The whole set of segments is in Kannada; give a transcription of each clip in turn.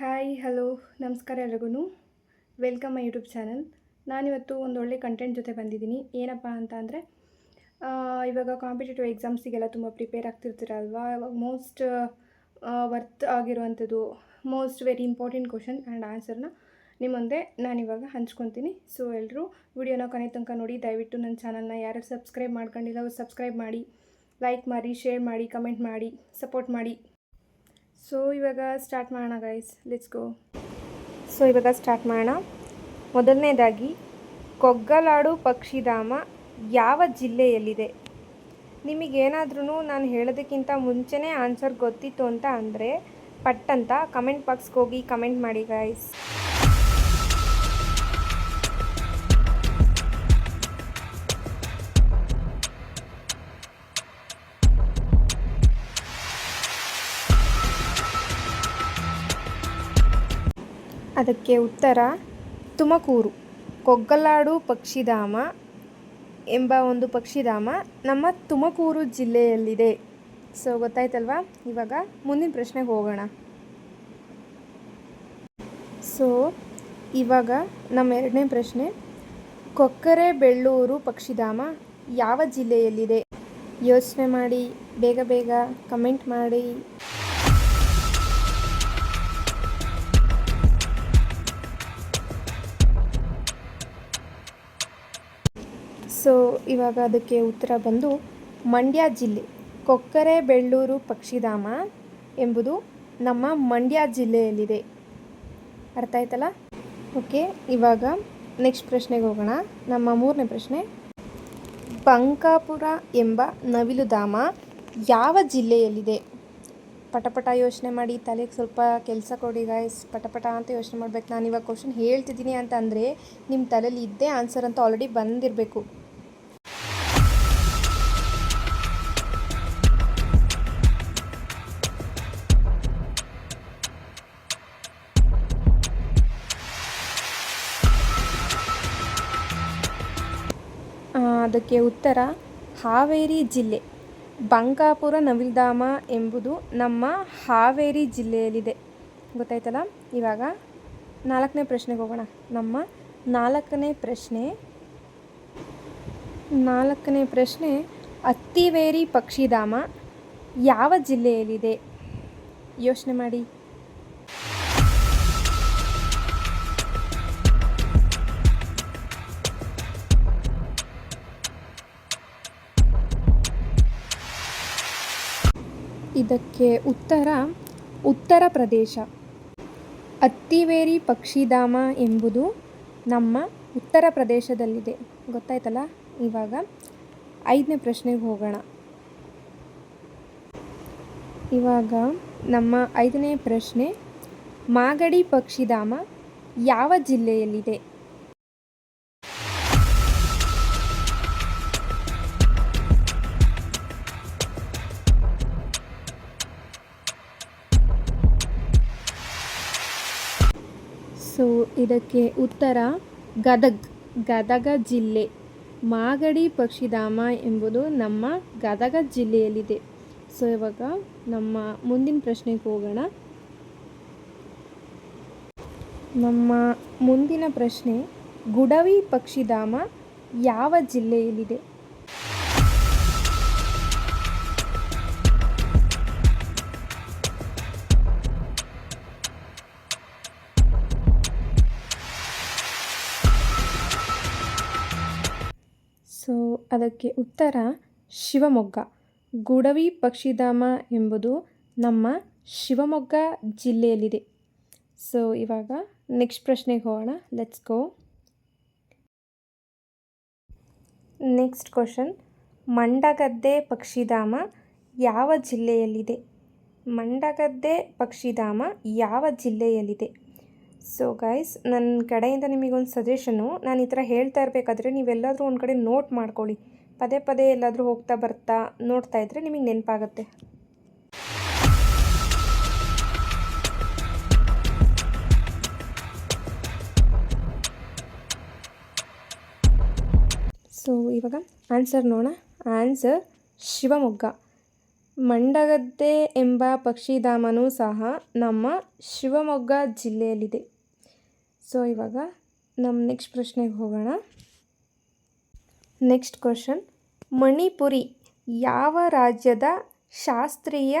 ಹಾಯ್ ಹಲೋ ನಮಸ್ಕಾರ ಎಲ್ರಿಗೂ ವೆಲ್ಕಮ್ ಮೈ ಯೂಟ್ಯೂಬ್ ಚಾನಲ್. ನಾನಿವತ್ತು ಒಂದು ಒಳ್ಳೆ ಕಂಟೆಂಟ್ ಜೊತೆ ಬಂದಿದ್ದೀನಿ. ಏನಪ್ಪ ಅಂತ ಅಂದರೆ ಇವಾಗ ಕಾಂಪಿಟೇಟಿವ್ ಎಕ್ಸಾಮ್ಸಿಗೆಲ್ಲ ತುಂಬ ಪ್ರಿಪೇರ್ ಆಗ್ತಿರ್ತೀರಲ್ವಾ. ಇವಾಗ ಮೋಸ್ಟ್ ವರ್ತ್ ಆಗಿರುವಂಥದ್ದು most very important question and ಆನ್ಸರ್ನ ನಿಮ್ಮ ಮುಂದೆ ನಾನಿವಾಗ ಹಂಚ್ಕೊತೀನಿ. ಸೊ ಎಲ್ಲರೂ ವಿಡಿಯೋನ ಕೊನೆ ತನಕ ನೋಡಿ. ದಯವಿಟ್ಟು ನನ್ನ ಚಾನಲ್ನ ಯಾರು ಸಬ್ಸ್ಕ್ರೈಬ್ ಮಾಡ್ಕೊಂಡಿಲ್ಲ ಅವ್ರು ಸಬ್ಸ್ಕ್ರೈಬ್ ಮಾಡಿ, ಲೈಕ್ ಮಾಡಿ, ಶೇರ್ ಮಾಡಿ, ಕಮೆಂಟ್ ಮಾಡಿ, ಸಪೋರ್ಟ್ ಮಾಡಿ. ಸೊ ಇವಾಗ ಸ್ಟಾರ್ಟ್ ಮಾಡೋಣ ಗೈಸ್, ಲೆಟ್ಸ್ ಗೋ. ಸೊ ಇವಾಗ ಸ್ಟಾರ್ಟ್ ಮಾಡೋಣ. ಮೊದಲನೇದಾಗಿ, ಕೊಗ್ಗಲಾಡು ಪಕ್ಷಿಧಾಮ ಯಾವ ಜಿಲ್ಲೆಯಲ್ಲಿದೆ? ನಿಮಗೇನಾದ್ರೂ ನಾನು ಹೇಳೋದಕ್ಕಿಂತ ಮುಂಚೆನೇ ಆನ್ಸರ್ ಗೊತ್ತಿತ್ತು ಅಂತ ಅಂದರೆ ಪಟ್ಟಂತ ಕಮೆಂಟ್ ಬಾಕ್ಸ್ಗೆ ಹೋಗಿ ಕಮೆಂಟ್ ಮಾಡಿ ಗೈಸ್. ಅದಕ್ಕೆ ಉತ್ತರ ತುಮಕೂರು. ಕೊಗ್ಗಲಾಡು ಪಕ್ಷಿಧಾಮ ಎಂಬ ಒಂದು ಪಕ್ಷಿಧಾಮ ನಮ್ಮ ತುಮಕೂರು ಜಿಲ್ಲೆಯಲ್ಲಿದೆ. ಸೊ ಗೊತ್ತಾಯ್ತಲ್ವಾ? ಇವಾಗ ಮುಂದಿನ ಪ್ರಶ್ನೆಗೆ ಹೋಗೋಣ. ಸೊ ಇವಾಗ ನಮ್ಮ ಎರಡನೇ ಪ್ರಶ್ನೆ, ಕೊಕ್ಕರೆಬೆಳ್ಳೂರು ಪಕ್ಷಿಧಾಮ ಯಾವ ಜಿಲ್ಲೆಯಲ್ಲಿದೆ? ಯೋಚನೆ ಮಾಡಿ, ಬೇಗ ಬೇಗ ಕಮೆಂಟ್ ಮಾಡಿ. ಸೊ ಇವಾಗ ಅದಕ್ಕೆ ಉತ್ತರ ಬಂದು ಮಂಡ್ಯ ಜಿಲ್ಲೆ. ಕೊಕ್ಕರೆಬೆಳ್ಳೂರು ಪಕ್ಷಿಧಾಮ ಎಂಬುದು ನಮ್ಮ ಮಂಡ್ಯ ಜಿಲ್ಲೆಯಲ್ಲಿದೆ. ಅರ್ಥ ಆಯ್ತಲ್ಲ? ಓಕೆ, ಇವಾಗ ನೆಕ್ಸ್ಟ್ ಪ್ರಶ್ನೆಗೆ ಹೋಗೋಣ. ನಮ್ಮ ಮೂರನೇ ಪ್ರಶ್ನೆ, ಬಂಕಾಪುರ ಎಂಬ ನವಿಲುಧಾಮ ಯಾವ ಜಿಲ್ಲೆಯಲ್ಲಿದೆ? ಪಟಪಟ ಯೋಚನೆ ಮಾಡಿ, ತಲೆಗೆ ಸ್ವಲ್ಪ ಕೆಲಸ ಕೊಡಿ ಗಾಯ್ಸ್. ಪಟಪಟ ಅಂತ ಯೋಚನೆ ಮಾಡ್ಬೇಕು. ನಾನು ಇವಾಗ ಕ್ವಶನ್ ಹೇಳ್ತಿದ್ದೀನಿ ಅಂತ ಅಂದರೆ ನಿಮ್ಮ ತಲೆಯಲ್ಲಿ ಇದ್ದೇ ಆನ್ಸರ್ ಅಂತ ಆಲ್ರೆಡಿ ಬಂದಿರಬೇಕು. ಅದಕ್ಕೆ ಉತ್ತರ ಹಾವೇರಿ ಜಿಲ್ಲೆ. ಬಂಕಾಪುರ ನವಿಲುಧಾಮ ಎಂಬುದು ನಮ್ಮ ಹಾವೇರಿ ಜಿಲ್ಲೆಯಲ್ಲಿದೆ. ಗೊತ್ತಾಯ್ತಲ್ಲ? ಇವಾಗ ನಾಲ್ಕನೇ ಪ್ರಶ್ನೆಗೆ ಹೋಗೋಣ. ನಮ್ಮ ನಾಲ್ಕನೇ ಪ್ರಶ್ನೆ, ಅತ್ತಿವೇರಿ ಪಕ್ಷಿಧಾಮ ಯಾವ ಜಿಲ್ಲೆಯಲ್ಲಿದೆ? ಯೋಚನೆ ಮಾಡಿ. ಇದಕ್ಕೆ ಉತ್ತರ ಉತ್ತರ ಪ್ರದೇಶ. ಅತ್ತಿವೇರಿ ಪಕ್ಷಿಧಾಮ ಎಂಬುದು ನಮ್ಮ ಉತ್ತರ ಪ್ರದೇಶದಲ್ಲಿದೆ. ಗೊತ್ತಾಯ್ತಲ್ಲ? ಇವಾಗ ಐದನೇ ಪ್ರಶ್ನೆಗೆ ಹೋಗೋಣ. ಇವಾಗ ನಮ್ಮ ಐದನೇ ಪ್ರಶ್ನೆ, ಮಾಗಡಿ ಪಕ್ಷಿಧಾಮ ಯಾವ ಜಿಲ್ಲೆಯಲ್ಲಿದೆ? ಸೊ ಇದಕ್ಕೆ ಉತ್ತರ ಗದಗ ಜಿಲ್ಲೆ. ಮಾಗಡಿ ಪಕ್ಷಿಧಾಮ ಎಂಬುದು ನಮ್ಮ ಗದಗ ಜಿಲ್ಲೆಯಲ್ಲಿದೆ. ಸೊ ಇವಾಗ ನಮ್ಮ ಮುಂದಿನ ಪ್ರಶ್ನೆಗೆ ಹೋಗೋಣ. ನಮ್ಮ ಮುಂದಿನ ಪ್ರಶ್ನೆ, ಗುಡವಿ ಪಕ್ಷಿಧಾಮ ಯಾವ ಜಿಲ್ಲೆಯಲ್ಲಿದೆ? ಸೊ ಅದಕ್ಕೆ ಉತ್ತರ ಶಿವಮೊಗ್ಗ. ಗುಡವಿ ಪಕ್ಷಿಧಾಮ ಎಂಬುದು ನಮ್ಮ ಶಿವಮೊಗ್ಗ ಜಿಲ್ಲೆಯಲ್ಲಿದೆ. ಸೊ ಇವಾಗ ನೆಕ್ಸ್ಟ್ ಪ್ರಶ್ನೆಗೆ ಹೋಗೋಣ. Let's go. Next question, Mandagadde ಪಕ್ಷಿಧಾಮ ಯಾವ ಜಿಲ್ಲೆಯಲ್ಲಿದೆ? ಮಂಡಗದ್ದೆ ಪಕ್ಷಿಧಾಮ ಯಾವ ಜಿಲ್ಲೆಯಲ್ಲಿದೆ? ಸೊ ಗೈಸ್, ನನ್ನ ಕಡೆಯಿಂದ ನಿಮಗೊಂದು ಸಜೆಷನು, ನಾನು ಈ ಥರ ಹೇಳ್ತಾ ಇರಬೇಕಾದ್ರೆ ನೀವೆಲ್ಲಾದರೂ ಒಂದು ಕಡೆ ನೋಟ್ ಮಾಡ್ಕೊಳ್ಳಿ. ಪದೇ ಪದೇ ಎಲ್ಲಾದರೂ ಹೋಗ್ತಾ ಬರ್ತಾ ನೋಡ್ತಾ ಇದ್ದರೆ ನಿಮಗೆ ನೆನಪಾಗುತ್ತೆ. ಸೊ ಇವಾಗ ಆನ್ಸರ್ ನೋಡೋಣ. ಆನ್ಸರ್ ಶಿವಮೊಗ್ಗ. ಮಂಡಗದ್ದೆ ಎಂಬ ಪಕ್ಷಿಧಾಮನೂ ಸಹ ನಮ್ಮ ಶಿವಮೊಗ್ಗ ಜಿಲ್ಲೆಯಲ್ಲಿದೆ. ಸೊ ಇವಾಗ ನಮ್ಮ ನೆಕ್ಸ್ಟ್ ಪ್ರಶ್ನೆಗೆ ಹೋಗೋಣ. ನೆಕ್ಸ್ಟ್ ಕ್ವಶನ್, ಮಣಿಪುರಿ ಯಾವ ರಾಜ್ಯದ ಶಾಸ್ತ್ರೀಯ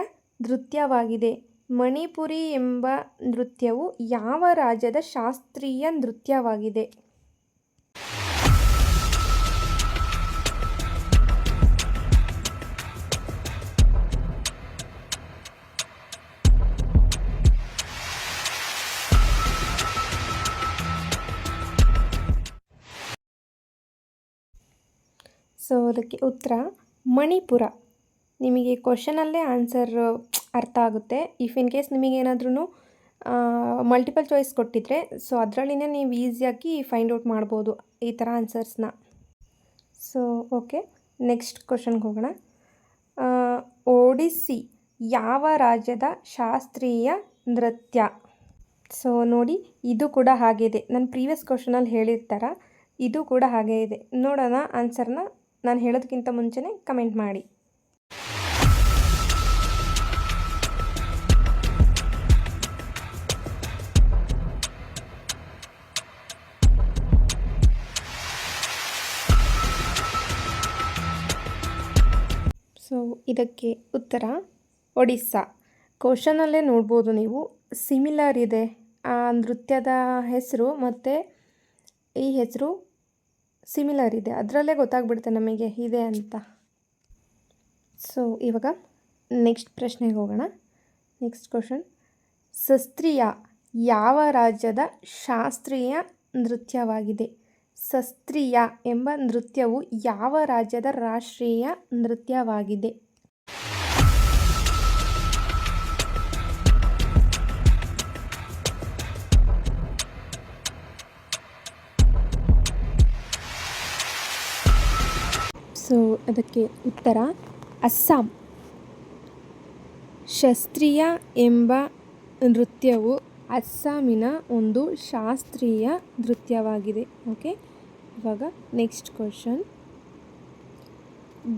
ನೃತ್ಯವಾಗಿದೆ? ಮಣಿಪುರಿ ಎಂಬ ನೃತ್ಯವು ಯಾವ ರಾಜ್ಯದ ಶಾಸ್ತ್ರೀಯ ನೃತ್ಯವಾಗಿದೆ? ಸೊ ಅದಕ್ಕೆ ಉತ್ತರ ಮಣಿಪುರ. ನಿಮಗೆ ಕ್ವಶನಲ್ಲೇ ಆನ್ಸರ್ ಅರ್ಥ ಆಗುತ್ತೆ. ಇಫ್ ಇನ್ ಕೇಸ್ ನಿಮಗೇನಾದ್ರೂ ಮಲ್ಟಿಪಲ್ ಚಾಯ್ಸ್ ಕೊಟ್ಟಿದ್ರೆ ಸೊ ಅದರಲ್ಲಿನೇ ನೀವು ಈಸಿಯಾಗಿ ಫೈಂಡ್ ಔಟ್ ಮಾಡ್ಬೋದು ಈ ಥರ ಆನ್ಸರ್ಸ್ನ. ಸೊ ಓಕೆ, ನೆಕ್ಸ್ಟ್ ಕ್ವಶನ್ಗೆ ಹೋಗೋಣ. ಒಡಿಸ್ಸಿ ಯಾವ ರಾಜ್ಯದ ಶಾಸ್ತ್ರೀಯ ನೃತ್ಯ? ಸೊ ನೋಡಿ, ಇದು ಕೂಡ ಹಾಗೆ ಇದೆ. ನಾನು ಪ್ರೀವಿಯಸ್ ಕ್ವಶನಲ್ಲಿ ಹೇಳಿರ್ತಾರ, ಇದು ಕೂಡ ಹಾಗೆ ಇದೆ. ನೋಡೋಣ ಆನ್ಸರ್ನ. ನಾನು ಹೇಳೋದಕ್ಕಿಂತ ಮುಂಚೆನೇ ಕಮೆಂಟ್ ಮಾಡಿ. ಸೊ ಇದಕ್ಕೆ ಉತ್ತರ ಒಡಿಸ್ಸಾ. ಕ್ವಶನಲ್ಲೇ ನೋಡ್ಬೋದು ನೀವು, ಸಿಮಿಲರ್ ಇದೆ ಆ ನೃತ್ಯದ ಹೆಸರು ಮತ್ತು ಈ ಹೆಸರು ಸಿಮಿಲರ್ ಇದೆ. ಅದರಲ್ಲೇ ಗೊತ್ತಾಗ್ಬಿಡುತ್ತೆ ನಮಗೆ ಇದೆ ಅಂತ. ಸೊ ಇವಾಗ ನೆಕ್ಸ್ಟ್ ಪ್ರಶ್ನೆಗೆ ಹೋಗೋಣ. ನೆಕ್ಸ್ಟ್ ಕ್ವಶನ್, ಸಸ್ತ್ರೀಯ ಯಾವ ರಾಜ್ಯದ ಶಾಸ್ತ್ರೀಯ ನೃತ್ಯವಾಗಿದೆ? ಸಸ್ತ್ರೀಯ ಎಂಬ ನೃತ್ಯವು ಯಾವ ರಾಜ್ಯದ ರಾಷ್ಟ್ರೀಯ ನೃತ್ಯವಾಗಿದೆ? ಸೊ ಅದಕ್ಕೆ ಉತ್ತರ ಅಸ್ಸಾಂ. ಶಾಸ್ತ್ರೀಯ ಎಂಬ ನೃತ್ಯವು ಅಸ್ಸಾಮಿನ ಒಂದು ಶಾಸ್ತ್ರೀಯ ನೃತ್ಯವಾಗಿದೆ. ಓಕೆ, ಇವಾಗ ನೆಕ್ಸ್ಟ್ ಕ್ವಶನ್,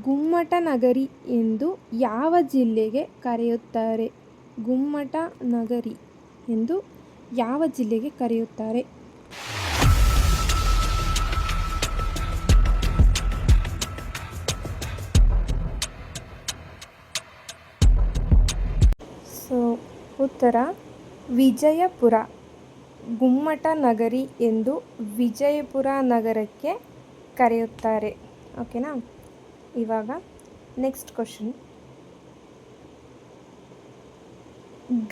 ಗುಮ್ಮಟ ನಗರಿ ಎಂದು ಯಾವ ಜಿಲ್ಲೆಗೆ ಕರೆಯುತ್ತಾರೆ? ಗುಮ್ಮಟ ನಗರಿ ಎಂದು ಯಾವ ಜಿಲ್ಲೆಗೆ ಕರೆಯುತ್ತಾರೆ? ಸೊ ಉತ್ತರ ವಿಜಯಪುರ. ಗುಮ್ಮಟ ನಗರಿ ಎಂದು ವಿಜಯಪುರ ನಗರಕ್ಕೆ ಕರೆಯುತ್ತಾರೆ. ಓಕೆನಾ? ಇವಾಗ ನೆಕ್ಸ್ಟ್ ಕ್ವಶನ್,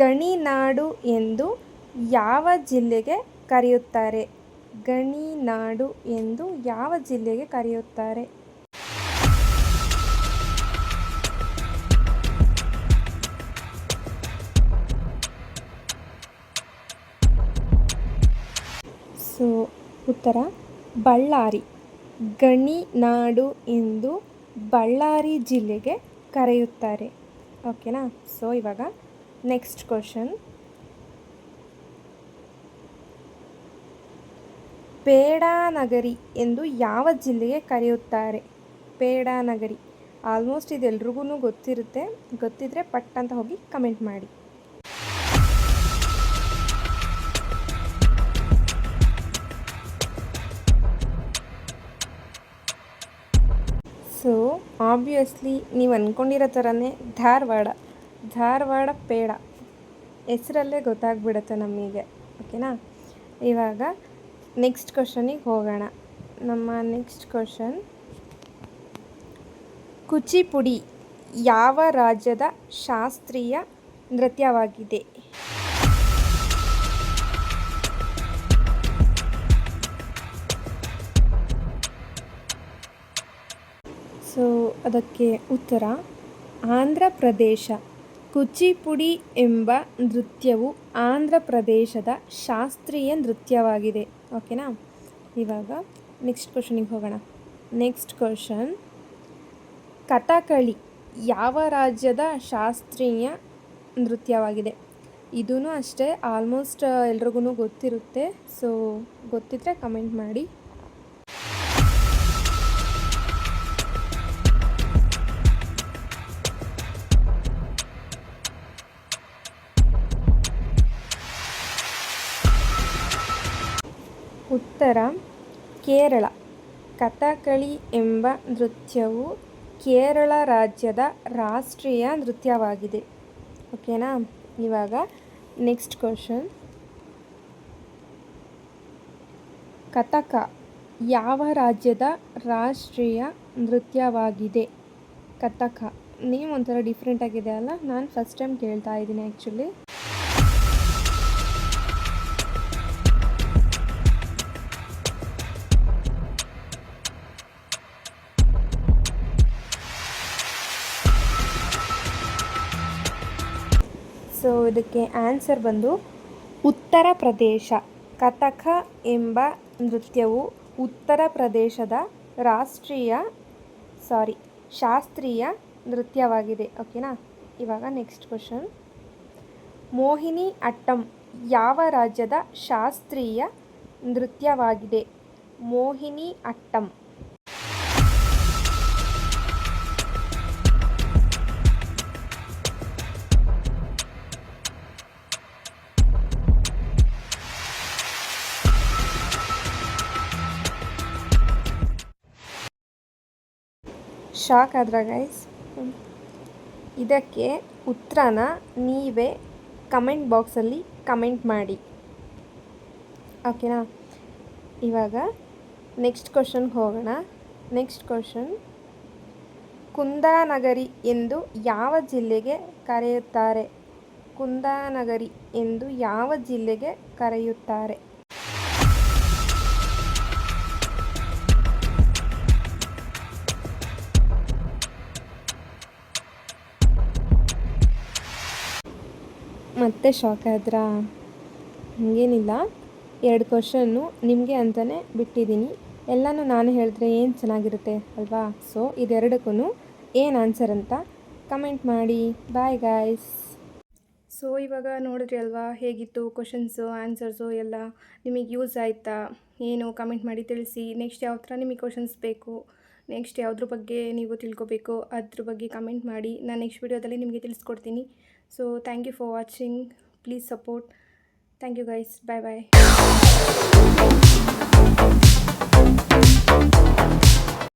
ಗಣಿನಾಡು ಎಂದು ಯಾವ ಜಿಲ್ಲೆಗೆ ಕರೆಯುತ್ತಾರೆ? ಗಣಿನಾಡು ಎಂದು ಯಾವ ಜಿಲ್ಲೆಗೆ ಕರೆಯುತ್ತಾರೆ? ಸೊ ಉತ್ತರ ಬಳ್ಳಾರಿ. ಗಣಿನಾಡು ಎಂದು ಬಳ್ಳಾರಿ ಜಿಲ್ಲೆಗೆ ಕರೆಯುತ್ತಾರೆ. ಓಕೆನಾ? ಸೊ ಇವಾಗ ನೆಕ್ಸ್ಟ್ ಕ್ವಶನ್, ಪೇಡಾನಗರಿ ಎಂದು ಯಾವ ಜಿಲ್ಲೆಗೆ ಕರೆಯುತ್ತಾರೆ? ಪೇಡಾನಗರಿ. ಆಲ್ಮೋಸ್ಟ್ ಇದು ಎಲ್ರಿಗೂ ಗೊತ್ತಿರುತ್ತೆ. ಗೊತ್ತಿದ್ದರೆ ಪಟ್ ಅಂತ ಹೋಗಿ ಕಮೆಂಟ್ ಮಾಡಿ. ಸೊ ಆಬ್ವಿಯಸ್ಲಿ ನೀವು ಅಂದ್ಕೊಂಡಿರೋ ಥರನೇ ಧಾರವಾಡ ಪೇಡ ಹೆಸರಲ್ಲೇ ಗೊತ್ತಾಗ್ಬಿಡುತ್ತೆ ನಮಗೆ. ಓಕೆನಾ? ಇವಾಗ ನೆಕ್ಸ್ಟ್ ಕ್ವಶನಿಗೆ ಹೋಗೋಣ. ನಮ್ಮ ನೆಕ್ಸ್ಟ್ ಕ್ವಶನ್, ಕೂಚಿಪುಡಿ ಯಾವ ರಾಜ್ಯದ ಶಾಸ್ತ್ರೀಯ ನೃತ್ಯವಾಗಿದೆ? ಸೊ ಅದಕ್ಕೆ ಉತ್ತರ ಆಂಧ್ರ ಪ್ರದೇಶ. ಕೂಚಿಪುಡಿ ಎಂಬ ನೃತ್ಯವು ಆಂಧ್ರ ಪ್ರದೇಶದ ಶಾಸ್ತ್ರೀಯ ನೃತ್ಯವಾಗಿದೆ. ಓಕೆನಾ? ಇವಾಗ ನೆಕ್ಸ್ಟ್ ಕ್ವಶನಿಗೆ ಹೋಗೋಣ. ನೆಕ್ಸ್ಟ್ ಕ್ವಶನ್, ಕಥಕಳಿ ಯಾವ ರಾಜ್ಯದ ಶಾಸ್ತ್ರೀಯ ನೃತ್ಯವಾಗಿದೆ? ಇದೂ ಅಷ್ಟೇ, ಆಲ್ಮೋಸ್ಟ್ ಎಲ್ರಿಗೂ ಗೊತ್ತಿರುತ್ತೆ. ಸೊ ಗೊತ್ತಿದ್ದರೆ ಕಮೆಂಟ್ ಮಾಡಿ. ಉತ್ತರ ಕೇರಳ. ಕಥಕಳಿ ಎಂಬ ನೃತ್ಯವು ಕೇರಳ ರಾಜ್ಯದ ರಾಷ್ಟ್ರೀಯ ನೃತ್ಯವಾಗಿದೆ. ಓಕೆನಾ. ಇವಾಗ ನೆಕ್ಸ್ಟ್ ಕ್ವಶನ್. ಕಥಕ ಯಾವ ರಾಜ್ಯದ ರಾಷ್ಟ್ರೀಯ ನೃತ್ಯವಾಗಿದೆ? ಕಥಕ ನೇಮ್ ಒಂಥರ ಡಿಫ್ರೆಂಟ್ ಆಗಿದೆ ಅಲ್ಲ. ನಾನು ಫಸ್ಟ್ ಟೈಮ್ ಕೇಳ್ತಾ ಇದ್ದೀನಿ ಆ್ಯಕ್ಚುಲಿ. ಸೊ ಇದಕ್ಕೆ ಆನ್ಸರ್ ಬಂದು ಉತ್ತರ ಪ್ರದೇಶ. ಕಥಕ ಎಂಬ ನೃತ್ಯವು ಉತ್ತರ ಪ್ರದೇಶದ ಶಾಸ್ತ್ರೀಯ ನೃತ್ಯವಾಗಿದೆ. ಓಕೆನಾ. ಇವಾಗ ನೆಕ್ಸ್ಟ್ ಕ್ವಶನ್. ಮೋಹಿನಿ ಅಟ್ಟಂ ಯಾವ ರಾಜ್ಯದ ಶಾಸ್ತ್ರೀಯ ನೃತ್ಯವಾಗಿದೆ? ಮೋಹಿನಿ ಅಟ್ಟಂ. ಶಾಕ್ ಆದ್ರ ಗೈಸ್? ಇದಕ್ಕೆ ಉತ್ತರನ ನೀವೇ ಕಮೆಂಟ್ ಬಾಕ್ಸಲ್ಲಿ ಕಮೆಂಟ್ ಮಾಡಿ. ಓಕೆನಾ. ಇವಾಗ ನೆಕ್ಸ್ಟ್ ಕ್ವಶನ್ಗೆ ಹೋಗೋಣ. Next question. ಕುಂದಾನಗರಿ ಎಂದು ಯಾವ ಜಿಲ್ಲೆಗೆ ಕರೆಯುತ್ತಾರೆ? ಕುಂದಾನಗರಿ ಎಂದು ಯಾವ ಜಿಲ್ಲೆಗೆ ಕರೆಯುತ್ತಾರೆ? ಮತ್ತೆ ಶಾಕ್ ಆದ್ರಾ? ಹಾಗೇನಿಲ್ಲ, 2 ಕ್ವಶನ್ನು ನಿಮಗೆ ಅಂತಲೇ ಬಿಟ್ಟಿದ್ದೀನಿ. ಎಲ್ಲನೂ ನಾನು ಹೇಳಿದ್ರೆ ಏನು ಚೆನ್ನಾಗಿರುತ್ತೆ ಅಲ್ವಾ? ಸೊ ಇದೆರಡಕ್ಕೂ ಏನು ಆನ್ಸರ್ ಅಂತ ಕಮೆಂಟ್ ಮಾಡಿ. Bye guys. ಸೊ ಇವಾಗ ನೋಡಿದ್ರಿ ಅಲ್ವಾ ಹೇಗಿತ್ತು ಕ್ವಶನ್ಸು ಆನ್ಸರ್ಸು ಎಲ್ಲ. ನಿಮಗೆ ಯೂಸ್ ಆಯಿತಾ ಏನು ಕಮೆಂಟ್ ಮಾಡಿ ತಿಳಿಸಿ. ನೆಕ್ಸ್ಟ್ ಯಾವ ಥರ ನಿಮಗೆ ಕ್ವಶನ್ಸ್ ಬೇಕು, ನೆಕ್ಸ್ಟ್ ಯಾವುದ್ರ ಬಗ್ಗೆ ನೀವು ತಿಳ್ಕೊಬೇಕು ಅದ್ರ ಬಗ್ಗೆ ಕಮೆಂಟ್ ಮಾಡಿ. ನಾನು ನೆಕ್ಸ್ಟ್ ವಿಡಿಯೋದಲ್ಲಿ ನಿಮಗೆ ತಿಳಿಸ್ಕೊಡ್ತೀನಿ. So thank you for watching. Please support. Thank you guys. Bye bye.